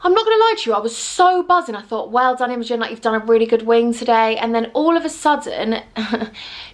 I'm not gonna lie to you, I was so buzzing. I thought, well done Imogen, like you've done a really good wing today. And then all of a sudden,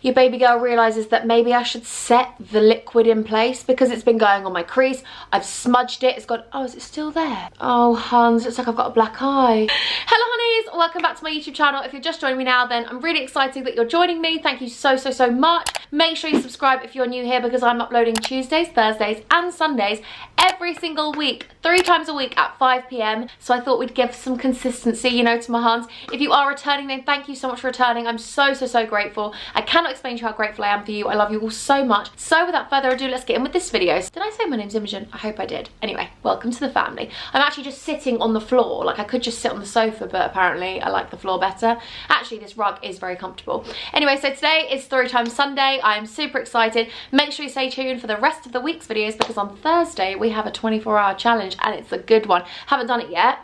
your baby girl realizes that maybe I should set the liquid in place because it's been going on my crease. I've smudged it, it's gone, oh, is it still there? Oh, Hans, it's like I've got a black eye. Hello honeys, welcome back to my YouTube channel. If you're just joining me now, then I'm really excited that you're joining me. Thank you so much. Make sure you subscribe if you're new here because I'm uploading Tuesdays, Thursdays and Sundays every single week, 3 times a week at 5 p.m. So I thought we'd give some consistency, you know, to my Hans. If you are returning, then thank you so much for returning. I'm so grateful. I cannot explain to you how grateful I am for you. I love you all so much. So without further ado, let's get in with this video. Did I say my name's Imogen? I hope I did. Anyway, welcome to the family. I'm actually just sitting on the floor. Like I could just sit on the sofa, but apparently I like the floor better. Actually, this rug is very comfortable. Anyway, so today is Storytime Sunday. I am super excited. Make sure you stay tuned for the rest of the week's videos because on Thursday we have a 24-hour challenge and it's a good one. Haven't done it yet,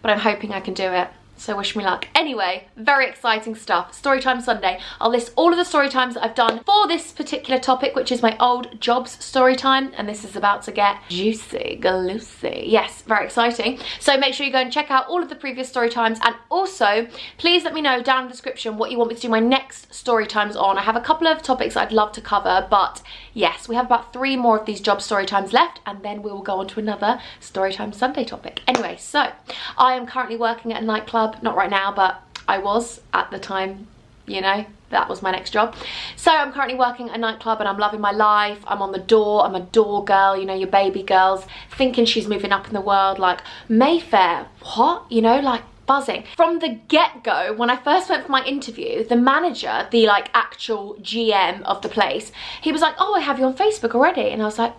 but I'm hoping I can do it. So wish me luck. Anyway, very exciting stuff. Storytime Sunday. I'll list all of the story times that I've done for this particular topic, which is my old jobs story time. And this is about to get juicy, galoosey. Yes, very exciting. So make sure you go and check out all of the previous story times. And also, please let me know down in the description what you want me to do my next story times on. I have a couple of topics I'd love to cover, but yes, we have about 3 more of these job story times left, and then we will go on to another Storytime Sunday topic. Anyway, so I am currently working at a nightclub. Not right now, but I was at the time, you know, that was my next job. So I'm currently working at a nightclub and I'm loving my life. I'm on the door, I'm a door girl, you know, your baby girls thinking she's moving up in the world, like Mayfair, what? You know, like buzzing. From the get-go, when I first went for my interview, the manager, the like actual GM of the place, he was like, oh, I have you on Facebook already. And I was like,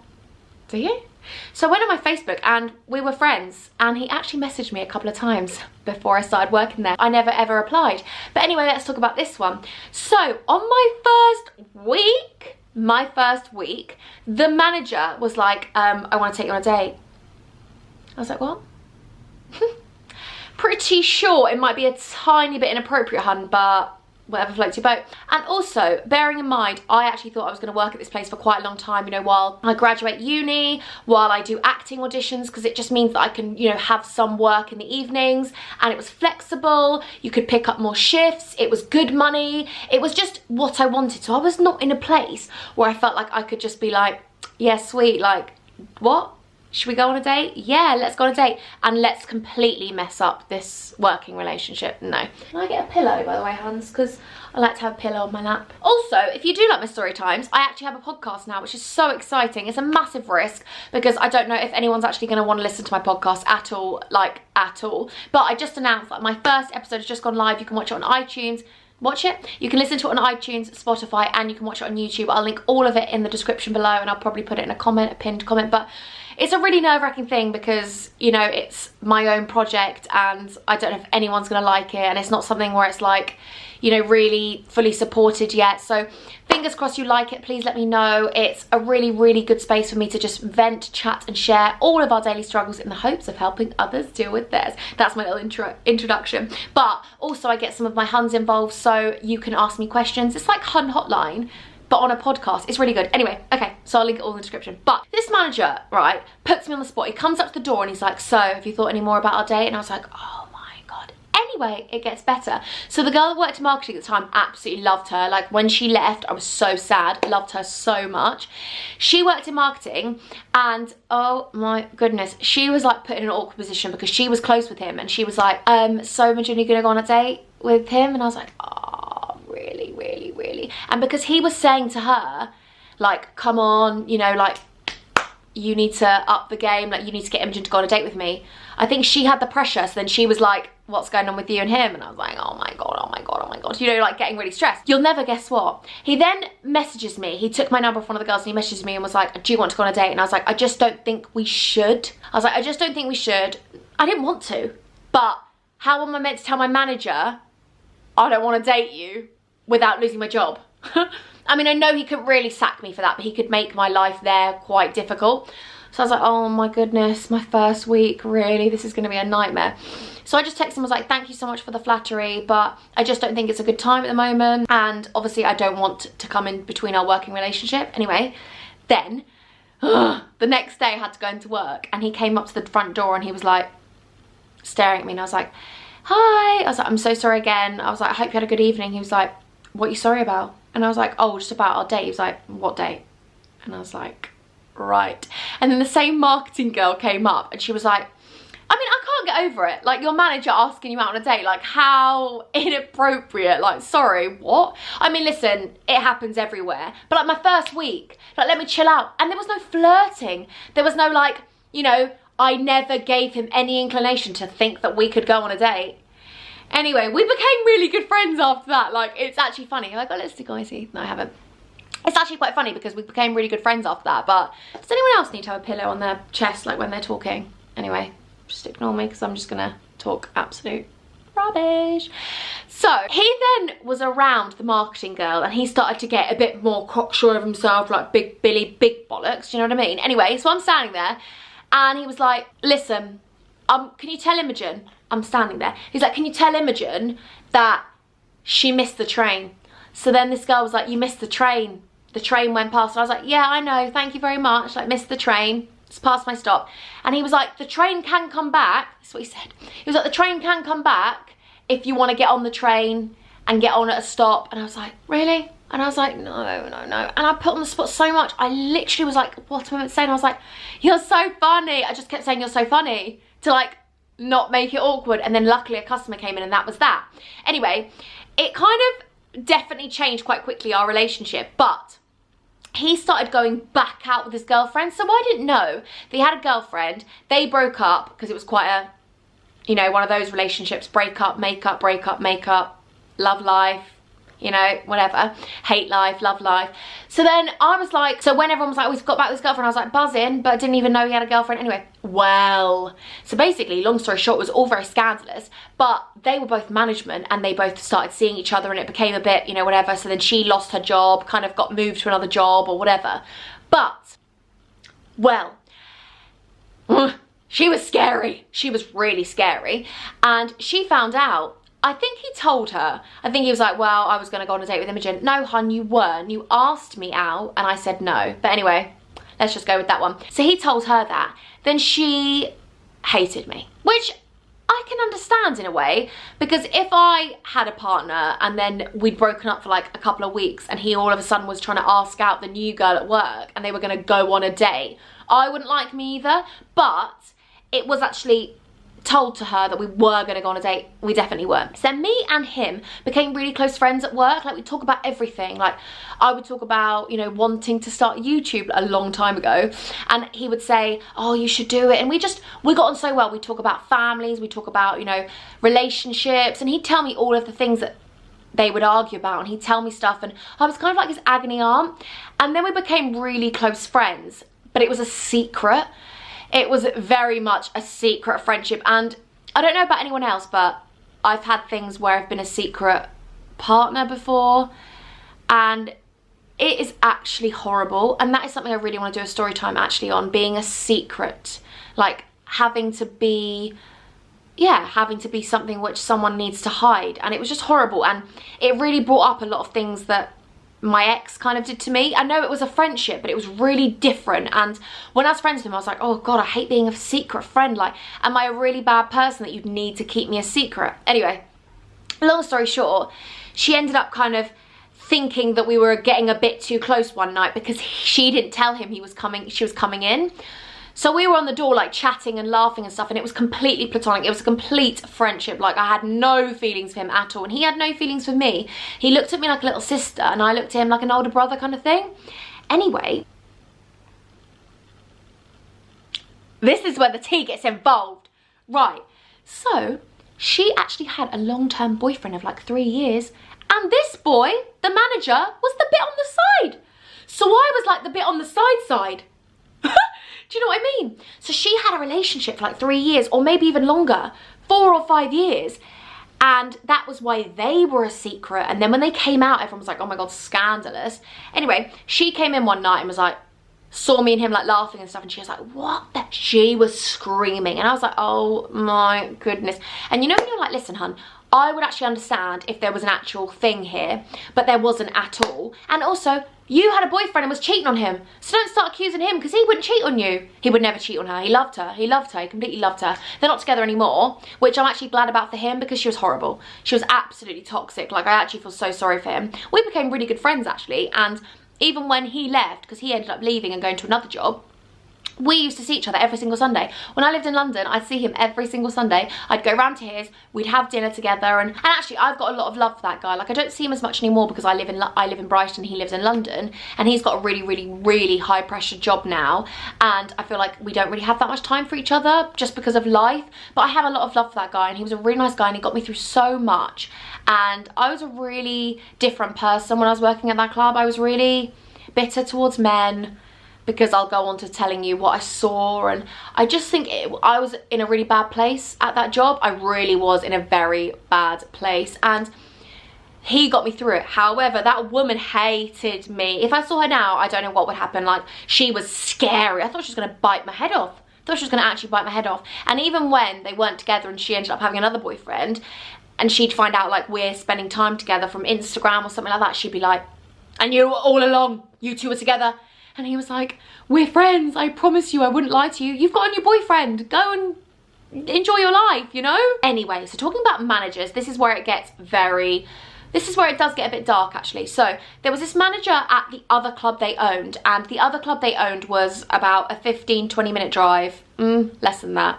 do you? So I went on my Facebook and we were friends, and he actually messaged me a couple of times before I started working there. I never ever applied. But anyway, let's talk about this one. So on my first week, the manager was like, I want to take you on a date. I was like, what? Pretty sure it might be a tiny bit inappropriate, hun, but whatever floats your boat. And also, bearing in mind, I actually thought I was going to work at this place for quite a long time, you know, while I graduate uni, while I do acting auditions, because it just means that I can, you know, have some work in the evenings, and it was flexible, you could pick up more shifts, it was good money, it was just what I wanted. So I was not in a place where I felt like I could just be like, yeah, sweet, like, what? Should we go on a date? Yeah, let's go on a date. And let's completely mess up this working relationship. No. Can I get a pillow, by the way, Hans? Because I like to have a pillow on my lap. Also, if you do like my story times, I actually have a podcast now, which is so exciting. It's a massive risk because I don't know if anyone's actually going to want to listen to my podcast at all, like at all. But I just announced that my first episode has just gone live. You can watch it on iTunes. Watch it. You can listen to it on iTunes, Spotify, and you can watch it on YouTube. I'll link all of it in the description below, and I'll probably put it in a comment, a pinned comment. But it's a really nerve-wracking thing because, you know, it's my own project and I don't know if anyone's going to like it, and it's not something where it's like, you know, really fully supported yet. So fingers crossed you like it. Please let me know. It's a really good space for me to just vent, chat and share all of our daily struggles in the hopes of helping others deal with theirs. That's my little introduction. But also I get some of my Huns involved, so you can ask me questions. It's like Hun Hotline, but on a podcast. It's really good. Anyway, okay, so I'll link it all in the description. But this manager, right, puts me on the spot. He comes up to the door and he's like, so have you thought any more about our date? And I was like, oh my God. Anyway, it gets better. So the girl that worked in marketing at the time, absolutely loved her. Like when she left, I was so sad, loved her so much. She worked in marketing and oh my goodness, she was like put in an awkward position because she was close with him and she was like, so Imogen, you gonna go on a date with him? And I was like, oh, really? And because he was saying to her, like, come on, you know, like, you need to up the game, like, you need to get Imogen to go on a date with me. I think she had the pressure, so then she was like, what's going on with you and him? And I was like, oh my God, you know, like getting really stressed. You'll never guess what. He then messages me. He took my number off one of the girls and he messaged me and was like, do you want to go on a date? And I was like, I just don't think we should. I was like, I just don't think we should. I didn't want to, but how am I meant to tell my manager I don't want to date you without losing my job? I mean, I know he couldn't really sack me for that, but he could make my life there quite difficult. So I was like, oh my goodness, my first week, really? This is going to be a nightmare. So I just texted him, was like, thank you so much for the flattery, but I just don't think it's a good time at the moment. And obviously I don't want to come in between our working relationship. Anyway, then the next day I had to go into work and he came up to the front door and he was like, staring at me, and I was like, hi. I was like, I'm so sorry again. I was like, I hope you had a good evening. He was like, what are you sorry about? And I was like, oh, just about our date. He was like, what date? And I was like, right. And then the same marketing girl came up and she was like, I mean, I can't get over it. Like, your manager asking you out on a date, like, how inappropriate. Like, sorry, what? I mean, listen, it happens everywhere. But like, my first week, like, let me chill out. And there was no flirting. There was no, like, you know, I never gave him any inclination to think that we could go on a date. Anyway, we became really good friends after that. Like, it's actually funny. Like, oh, let's do guysy. No, I haven't. It's actually quite funny because we became really good friends after that. But does anyone else need to have a pillow on their chest, like, when they're talking? Anyway, just ignore me because I'm just gonna talk absolute rubbish. So he then was around the marketing girl and he started to get a bit more cocksure of himself, like Big Billy, big bollocks, do you know what I mean? Anyway, so I'm standing there and he was like, listen, can you tell Imogen? I'm standing there. He's like, can you tell Imogen that she missed the train? So then this girl was like, you missed the train. The train went past. And I was like, yeah, I know. Thank you very much. Like, missed the train. It's past my stop. And he was like, the train can come back. That's what he said. He was like, the train can come back if you want to get on the train and get on at a stop. And I was like, really? And I was like, no. And I put on the spot so much. I literally was like, what am I saying? I was like, you're so funny. I just kept saying, you're so funny, to like not make it awkward. And then luckily a customer came in and that was that. Anyway, it kind of definitely changed quite quickly, our relationship. But he started going back out with his girlfriend. So I didn't know that he had a girlfriend. They broke up because it was quite a, you know, one of those relationships. Break up, make up, break up, make up, love life, you know, whatever. Hate life, love life. So then I was like, so when everyone was like, oh, he's got back with his girlfriend, I was like buzzing, but I didn't even know he had a girlfriend. Anyway, well, so basically, long story short, it was all very scandalous, but they were both management and they both started seeing each other and it became a bit, you know, whatever. So then she lost her job, kind of got moved to another job or whatever. But, well, she was scary. She was really scary. And she found out, I think he told her, I think he was like, well, I was going to go on a date with Imogen. No, hun, you weren't. You asked me out and I said no. But anyway, let's just go with that one. So he told her that. Then she hated me, which I can understand in a way, because if I had a partner and then we'd broken up for like a couple of weeks and he all of a sudden was trying to ask out the new girl at work and they were going to go on a date, I wouldn't like me either. But it was actually told to her that we were going to go on a date. We definitely weren't. So me and him became really close friends at work. Like, we talk about everything. Like, I would talk about, you know, wanting to start YouTube a long time ago, and he would say, oh, you should do it. And we got on so well. We talk about families, we talk about, you know, relationships, and he'd tell me all of the things that they would argue about, and he'd tell me stuff, and I was kind of like his agony aunt. And then we became really close friends, but it was a secret. It was very much a secret friendship, and I don't know about anyone else, but I've had things where I've been a secret partner before, and it is actually horrible. And that is something I really want to do a story time actually on, being a secret, like having to be something which someone needs to hide. And it was just horrible, and it really brought up a lot of things that my ex kind of did to me. I know it was a friendship, but it was really different. And when I was friends with him, I was like, oh God, I hate being a secret friend. Like, am I a really bad person that you'd need to keep me a secret? Anyway, long story short, she ended up kind of thinking that we were getting a bit too close one night because she didn't tell him she was coming in. So we were on the door like chatting and laughing and stuff, and it was completely platonic. It was a complete friendship. Like, I had no feelings for him at all, and he had no feelings for me. He looked at me like a little sister and I looked at him like an older brother kind of thing. Anyway, this is where the tea gets involved. Right, so she actually had a long-term boyfriend of like 3 years, and this boy, the manager, was the bit on the side. So I was like the bit on the side. Do you know what I mean? So she had a relationship for like 3 years, or maybe even longer, 4 or 5 years. And that was why they were a secret. And then when they came out, everyone was like, oh my God, scandalous. Anyway, she came in one night and was like, saw me and him like laughing and stuff, and she was like, what the, she was screaming, and I was like, oh my goodness. And you know when you're like, listen hun, I would actually understand if there was an actual thing here, but there wasn't at all. And also, you had a boyfriend and was cheating on him, so don't start accusing him, because he wouldn't cheat on you. He would never cheat on her. He loved her. He loved her. He completely loved her. They're not together anymore, which I'm actually glad about for him, because she was horrible. She was absolutely toxic. Like, I actually feel so sorry for him. We became really good friends actually, and even when he left, because he ended up leaving and going to another job, we used to see each other every single Sunday. When I lived in London, I'd see him every single Sunday. I'd go round to his, we'd have dinner together, and actually I've got a lot of love for that guy. Like, I don't see him as much anymore because I live in Brighton, he lives in London, and he's got a really high pressure job now, and I feel like we don't really have that much time for each other just because of life. But I have a lot of love for that guy, and he was a really nice guy, and he got me through so much. And I was a really different person when I was working at that club. I was really bitter towards men, because I'll go on to telling you what I saw, and I just think I was in a really bad place at that job. I really was in a very bad place, and he got me through it. However, that woman hated me. If I saw her now, I don't know what would happen. Like, she was scary. I thought she was going to bite my head off. I thought she was going to actually bite my head off. And even when they weren't together and she ended up having another boyfriend, and she'd find out like we're spending time together from Instagram or something like that, she'd be like, I knew all along you two were together. And he was like, we're friends, I promise you I wouldn't lie to you. You've got a new boyfriend, go and enjoy your life, you know? Anyway, so talking about managers, this is where it does get a bit dark actually. So there was this manager at the other club they owned, and the other club they owned was about a 15-20 minute drive, less than that.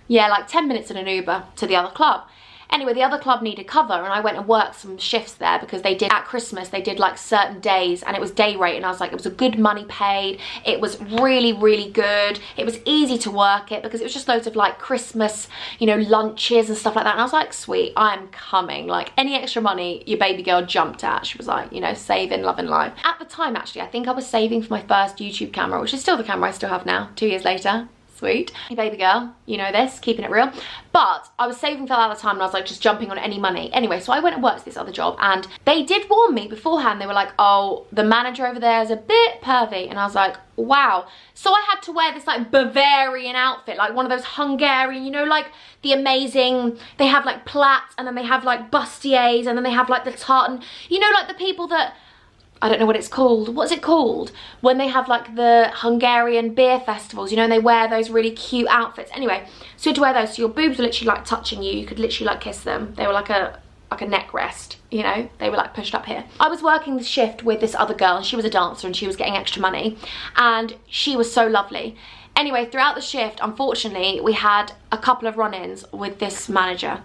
Yeah, like 10 minutes in an Uber to the other club. Anyway, the other club needed cover, and I went and worked some shifts there because they did, at Christmas, they did like certain days, and it was day rate, and I was like, it was a good money paid. It was really good. It was easy to work it because it was just loads of like Christmas, you know, lunches and stuff like that. And I was like, sweet, I'm coming. Like, any extra money your baby girl jumped at. She was like, you know, saving, loving life. At the time, actually, I think I was saving for my first YouTube camera, which is still the camera I still have now, 2 years later. Sweet. Hey baby girl, you know this, keeping it real. But I was saving for that at the time, and I was like just jumping on any money. Anyway, so I went and worked this other job, and they did warn me beforehand. They were like, oh, the manager over there is a bit pervy. And I was like, wow. So I had to wear this like Bavarian outfit, like one of those Hungarian, you know, like the amazing, they have like plaits, and then they have like bustiers, and then they have like the tartan, you know, like the people that, I don't know what it's called. What's it called? When they have like the Hungarian beer festivals, you know, and they wear those really cute outfits. Anyway, so you had to wear those, so your boobs were literally like touching you. You could literally like kiss them. They were like a neck rest, you know, they were like pushed up here. I was working the shift with this other girl, and she was a dancer, and she was getting extra money, and she was so lovely. Anyway, throughout the shift, unfortunately, we had a couple of run-ins with this manager,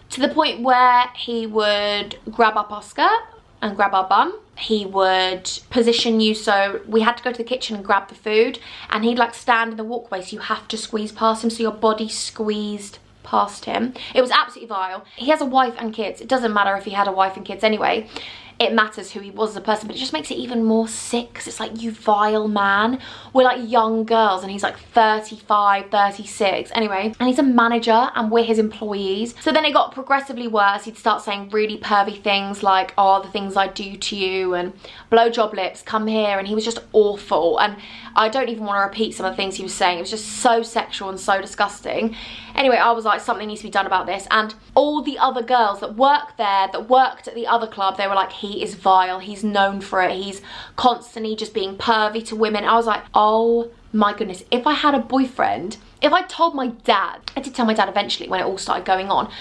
to the point where he would grab up our skirt and grab our bum. He would position you so we had to go to the kitchen and grab the food, and he'd like stand in the walkway, so you have to squeeze past him, so your body squeezed past him. It was absolutely vile. He has a wife and kids. It doesn't matter if he had a wife and kids anyway. It matters who he was as a person, but it just makes it even more sick, because it's like, you vile man. We're like young girls, and he's like 35, 36. Anyway, and he's a manager, and we're his employees. So then it got progressively worse. He'd start saying really pervy things like, oh, the things I do to you, and blowjob lips, come here. And he was just awful. And I don't even want to repeat some of the things he was saying. It was just so sexual and so disgusting. Anyway, I was like, something needs to be done about this. And all the other girls that worked there, that worked at the other club, they were like, he is vile, he's known for it, he's constantly just being pervy to women. I was like, oh my goodness, if I had a boyfriend, if I told my dad, I did tell my dad eventually when it all started going on,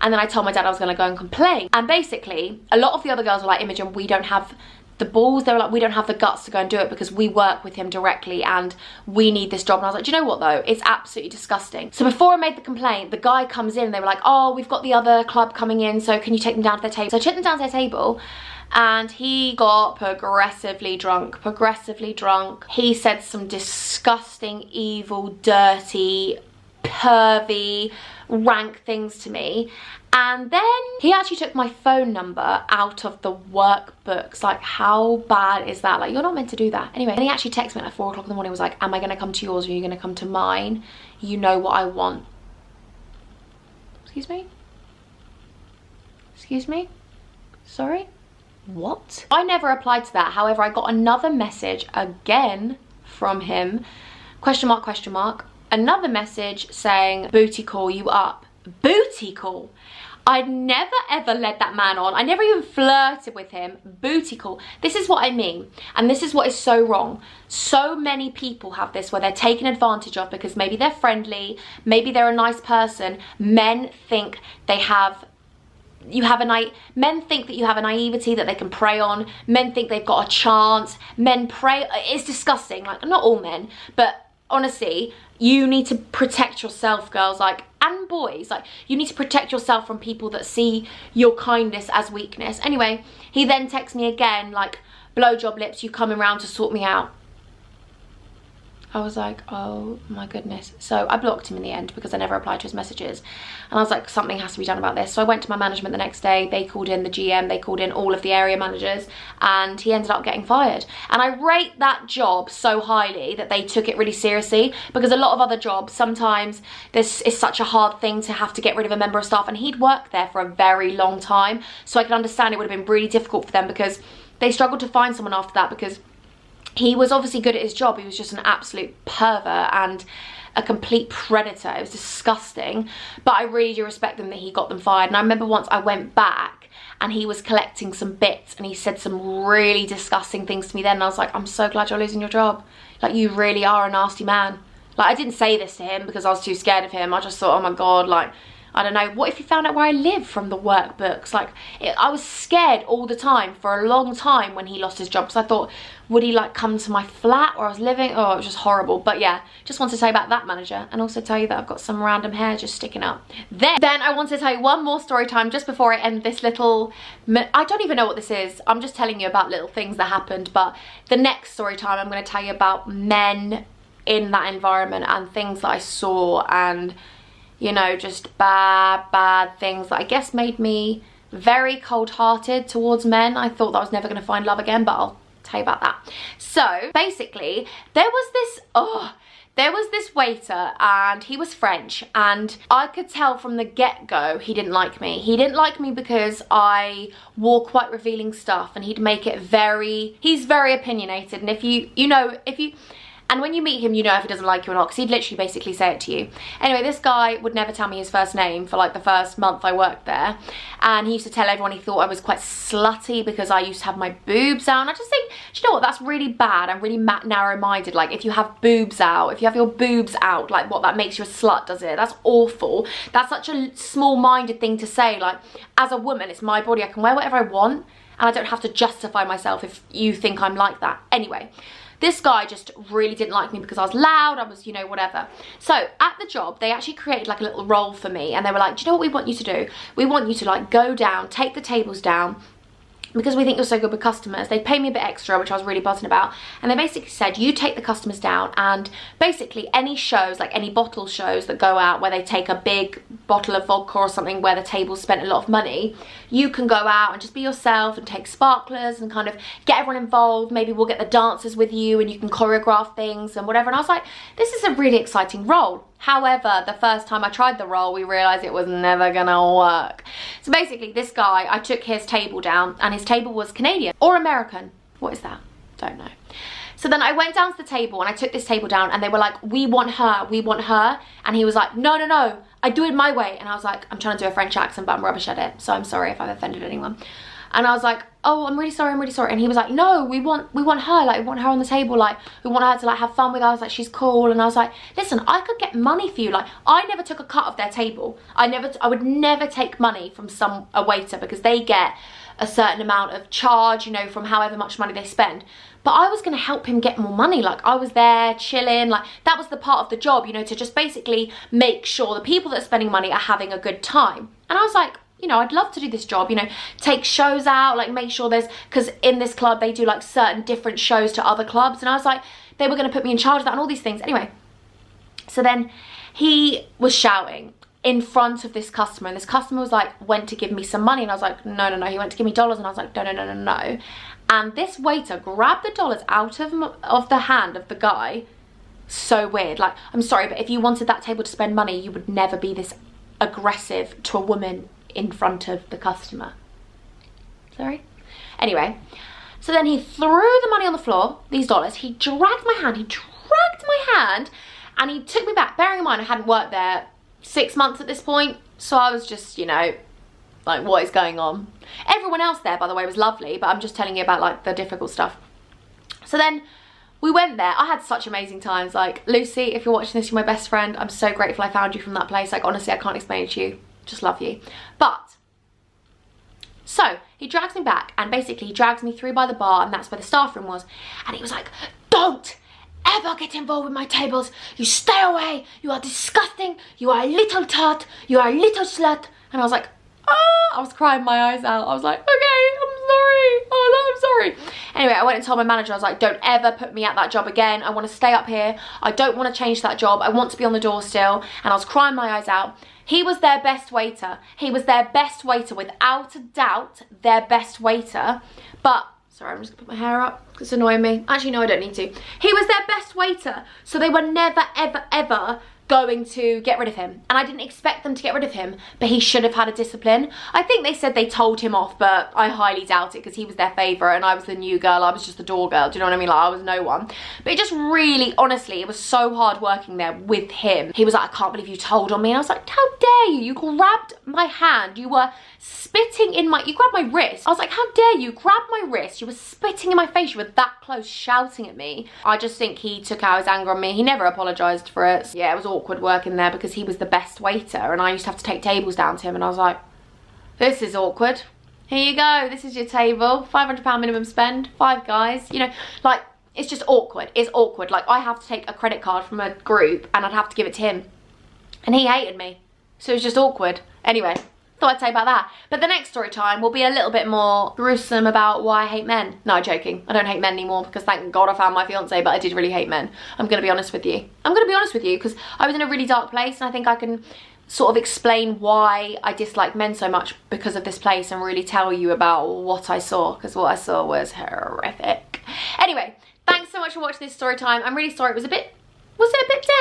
and then I told my dad I was going to go and complain. And basically, a lot of the other girls were like, Imogen, we don't have the balls. They were like, we don't have the guts to go and do it because we work with him directly and we need this job. And I was like, do you know what though? It's absolutely disgusting. So before I made the complaint, the guy comes in and they were like, oh, we've got the other club coming in, so can you take them down to their table? So I took them down to their table, and he got progressively drunk. He said some disgusting, evil, dirty, pervy, rank things to me. And then he actually took my phone number out of the workbooks. Like, how bad is that? Like, you're not meant to do that. Anyway, and he actually texted me at like 4 o'clock in the morning, was like, am I gonna come to yours or are you gonna come to mine? You know what I want. Excuse me? Excuse me? Sorry? What? I never replied to that. However, I got another message again from him. Question mark, question mark. Another message saying, booty call, you up. Booty call? I'd never ever led that man on. I never even flirted with him. Booty call. This is what I mean. And this is what is so wrong. So many people have this where they're taken advantage of because maybe they're friendly, maybe they're a nice person. Men think they have, men think that you have a naivety that they can prey on. Men think they've got a chance. Men prey, it's disgusting. Like, not all men, but honestly, you need to protect yourself, girls, like, and boys, like, you need to protect yourself from people that see your kindness as weakness. Anyway, he then texts me again, like, blowjob lips, you coming round to sort me out. I was like, oh my goodness. So I blocked him in the end because I never replied to his messages. And I was like, something has to be done about this. So I went to my management the next day. They called in the GM, they called in all of the area managers, and he ended up getting fired. And I rate that job so highly that they took it really seriously, because a lot of other jobs, sometimes this is such a hard thing to have to get rid of a member of staff, and he'd worked there for a very long time. So I can understand it would have been really difficult for them, because they struggled to find someone after that, because he was obviously good at his job. He was just an absolute pervert and a complete predator. It was disgusting. But I really do respect them that he got them fired. And I remember once I went back and he was collecting some bits and he said some really disgusting things to me then. And I was like, I'm so glad you're losing your job. Like, you really are a nasty man. Like, I didn't say this to him because I was too scared of him. I just thought, oh my God, like, I don't know, what if he found out where I live from the workbooks? Like, I was scared all the time for a long time when he lost his job, because I thought, would he like come to my flat where I was living? Oh, it was just horrible. But yeah, just wanted to tell you about that manager, and also tell you that I've got some random hair just sticking up. Then I want to tell you one more story time just before I end this little, I don't even know what this is. I'm just telling you about little things that happened. But the next story time, I'm going to tell you about men in that environment and things that I saw, and you know, just bad things that I guess made me very cold-hearted towards men. I thought that I was never going to find love again, but I'll tell you about that. So basically, there was this waiter, and he was French, and I could tell from the get-go he didn't like me. He didn't like me because I wore quite revealing stuff, and he'd make it he's very opinionated, and and when you meet him, you know if he doesn't like you or not, because he'd literally basically say it to you. Anyway, this guy would never tell me his first name for like the first month I worked there. And he used to tell everyone he thought I was quite slutty because I used to have my boobs out. And I just think, do you know what, that's really bad and really narrow-minded. Like, if you have boobs out, if you have your boobs out, like, what, that makes you a slut, does it? That's awful. That's such a small-minded thing to say. Like, as a woman, it's my body, I can wear whatever I want, and I don't have to justify myself if you think I'm like that. Anyway, this guy just really didn't like me because I was loud, I was, you know, whatever. So at the job, they actually created like a little role for me, and they were like, do you know what we want you to do? We want you to like go down, take the tables down, because we think you're so good with customers. They paid me a bit extra, which I was really buzzing about. And they basically said, you take the customers down, and basically any shows, like any bottle shows that go out where they take a big bottle of vodka or something where the table's spent a lot of money, you can go out and just be yourself and take sparklers and kind of get everyone involved. Maybe we'll get the dancers with you and you can choreograph things and whatever. And I was like, this is a really exciting role. However, the first time I tried the role, we realised it was never gonna work. So basically, this guy, I took his table down, and his table was Canadian or American. What is that? Don't know. So then I went down to the table and I took this table down, and they were like, we want her, we want her. And he was like, no, no, no, I do it my way. And I was like, I'm trying to do a French accent, but I'm rubbish at it. So I'm sorry if I've offended anyone. And I was like, oh, I'm really sorry, I'm really sorry. And he was like, no, we want her, like, we want her on the table, like, we want her to, like, have fun with us, like, she's cool. And I was like, listen, I could get money for you. Like, I never took a cut of their table. I would never take money from a waiter, because they get a certain amount of charge, you know, from however much money they spend. But I was going to help him get more money. Like, I was there chilling, like, that was the part of the job, you know, to just basically make sure the people that are spending money are having a good time. And I was like, you know, I'd love to do this job, you know, take shows out, like make sure because in this club they do like certain different shows to other clubs. And I was like, they were going to put me in charge of that and all these things. Anyway, so then he was shouting in front of this customer, and this customer was like, went to give me some money, and I was like, no, no, no. He went to give me dollars, and I was like, no, no, no, no, no. And this waiter grabbed the dollars out of the hand of the guy. So weird. Like, I'm sorry, but if you wanted that table to spend money, you would never be this aggressive to a woman in front of the customer. Sorry? Anyway, So then he threw the money on the floor, these dollars. He dragged my hand. And he took me back. Bearing in mind, I hadn't worked there 6 months at this point. So I was just, you know, like, what is going on? Everyone else there, by the way, was lovely. But I'm just telling you about, like, the difficult stuff. So then we went there. I had such amazing times. Like, Lucy, if you're watching this, you're my best friend. I'm so grateful I found you from that place. Like, honestly, I can't explain it to you. Just love you. But, so, he drags me back. And basically, he drags me through by the bar. And that's where the staff room was. And he was like, don't ever get involved with my tables. You stay away. You are disgusting. You are a little tart. You are a little slut. And I was like, I was crying my eyes out. I was like, okay, I'm sorry. Oh no, I'm sorry. Anyway, I went and told my manager, I was like, don't ever put me at that job again. I want to stay up here. I don't want to change that job. I want to be on the door still. And I was crying my eyes out. He was their best waiter. He was their best waiter, without a doubt, their best waiter. But, sorry, I'm just gonna put my hair up. It's annoying me. Actually, no, I don't need to. He was their best waiter. So they were never, ever, ever going to get rid of him. And I didn't expect them to get rid of him, but he should have had a discipline. I think they said they told him off, but I highly doubt it because he was their favourite and I was the new girl. I was just the door girl. Do you know what I mean? Like, I was no one. But it just really, honestly, it was so hard working there with him. He was like, I can't believe you told on me. And I was like, how dare you? You grabbed my hand. You were spitting in my, you grabbed my wrist. I was like, how dare you grab my wrist? You were spitting in my face. You were that close, shouting at me. I just think he took out his anger on me. He never apologised for it. Yeah, it was awkward working there because he was the best waiter and I used to have to take tables down to him and I was like, this is awkward. Here you go, this is your table, £500 minimum spend, 5 guys. You know, like, it's just awkward. It's awkward. Like, I have to take a credit card from a group and I'd have to give it to him. And he hated me. So it was just awkward. Anyway, thought I'd say about that. But the next story time will be a little bit more gruesome about why I hate men. No, joking. I don't hate men anymore because thank God I found my fiance, but I did really hate men. I'm going to be honest with you. I'm going to be honest with you because I was in a really dark place and I think I can sort of explain why I dislike men so much because of this place and really tell you about what I saw, because what I saw was horrific. Anyway, thanks so much for watching this story time. I'm really sorry it was a bit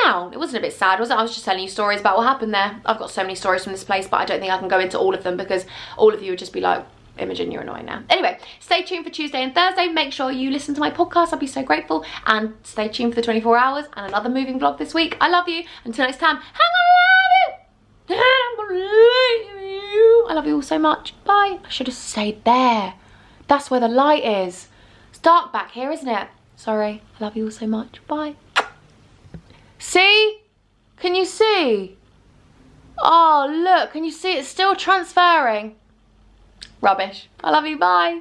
down? It wasn't a bit sad, was it? I was just telling you stories about what happened there. I've got so many stories from this place, but I don't think I can go into all of them because all of you would just be like, Imogen, you're annoying now. Anyway, stay tuned for Tuesday and Thursday. Make sure you listen to my podcast. I'll be so grateful. And stay tuned for the 24 hours and another moving vlog this week. I love you. Until next time, I love you all so much. Bye. I should have stayed there. That's where the light is. It's dark back here, isn't it? Sorry. I love you all so much. Bye. See? Can you see? Oh, look. Can you see? It's still transferring. Rubbish. I love you. Bye.